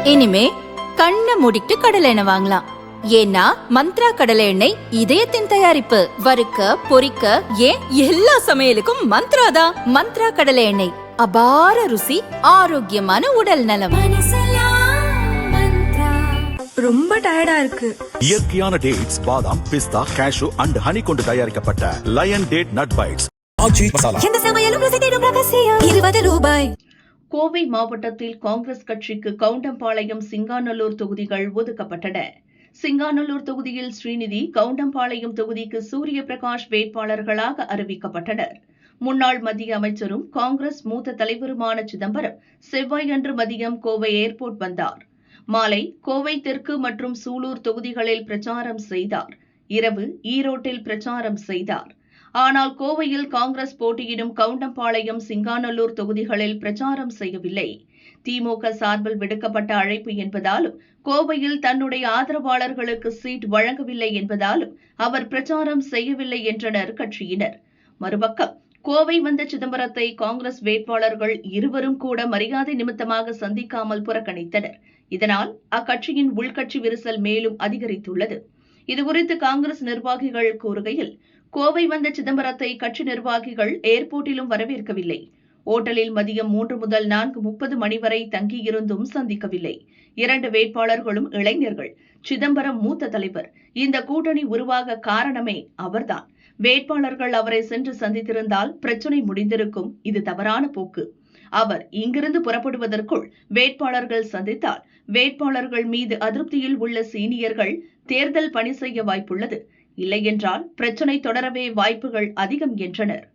இனிமே கண்ணை மூடிட்டு கடலை எண்ணெய் வாங்கலாம். ஏன்னா மந்த்ரா கடலை எண்ணெய் இதயத்தின் தயாரிப்பு. வறுக்க பொரிக்க ஏன் எல்லா சமையலுக்கும் மந்த்ரா தான். மந்த்ரா கடலை எண்ணெய், அபார ருசி, ஆரோக்கியமான உடல் நலம். ரொம்ப டயர்டா இருக்கு. இயற்கையான டேட்ஸ், பாதாம், பிஸ்தா, கேஷு அண்ட் ஹனி கொண்டு தயாரிக்கப்பட்ட லயன் டேட் நட் பைட்ஸ். ரூபாய். கோவை மாவட்டத்தில் காங்கிரஸ் கட்சிக்கு கவுண்டம்பாளையம், சிங்காநல்லூர் தொகுதிகள் ஒதுக்கப்பட்டன. சிங்காநல்லூர் தொகுதியில் ஸ்ரீநிதி, கவுண்டம்பாளையம் தொகுதிக்கு சூரிய பிரகாஷ் வேட்பாளர்களாக அறிவிக்கப்பட்டனர். முன்னாள் மத்திய அமைச்சரும் காங்கிரஸ் மூத்த தலைவருமான சிதம்பரம் செவ்வாயன்று மதியம் கோவை ஏர்போர்ட் வந்தார். மாலை கோவை தெற்கு மற்றும் சூலூர் தொகுதிகளில் பிரச்சாரம் செய்தார். இரவு ஈரோட்டில் பிரச்சாரம் செய்தார். ஆனால் கோவையில் காங்கிரஸ் போட்டியிடும் கவுண்டம்பாளையம், சிங்காநல்லூர் தொகுதிகளில் பிரச்சாரம் செய்யவில்லை. திமுக சார்பில் விடுக்கப்பட்ட அழைப்பு என்பதாலும், கோவையில் தன்னுடைய ஆதரவாளர்களுக்கு சீட் வழங்கவில்லை என்பதாலும் அவர் பிரச்சாரம் செய்யவில்லை என்றனர் கட்சியினர். மறுபக்கம் கோவை வந்த சிதம்பரத்தை காங்கிரஸ் வேட்பாளர்கள் இருவரும் கூட மரியாதை நிமித்தமாக சந்திக்காமல் புறக்கணித்தனர். இதனால் அக்கட்சியின் உள்கட்சி விரிசல் மேலும் அதிகரித்துள்ளது. இதுகுறித்து காங்கிரஸ் நிர்வாகிகள் கூறுகையில், கோவை வந்த சிதம்பரத்தை கட்சி நிர்வாகிகள் ஏர்போர்ட்டிலும் வரவேற்கவில்லை. ஓட்டலில் மதியம் 3 முதல் 4:30 மணி வரை தங்கியிருந்தும் சந்திக்கவில்லை. 2 வேட்பாளர்களும் இளைஞர்கள். சிதம்பரம் மூத்த தலைவர். இந்த கூட்டணி உருவாக காரணமே அவர்தான். வேட்பாளர்கள் அவரை சென்று சந்தித்திருந்தால் பிரச்சினை முடிந்திருக்கும். இது தவறான போக்கு. அவர் இங்கிருந்து புறப்படுவதற்குள் வேட்பாளர்கள் சந்தித்தால், வேட்பாளர்கள் மீது அதிருப்தியில் உள்ள சீனியர்கள் தேர்தல் பணி செய்ய வாய்ப்புள்ளது. இல்லையென்றால் பிரச்சினை தொடரவே வாய்ப்புகள் அதிகம் என்றனர்.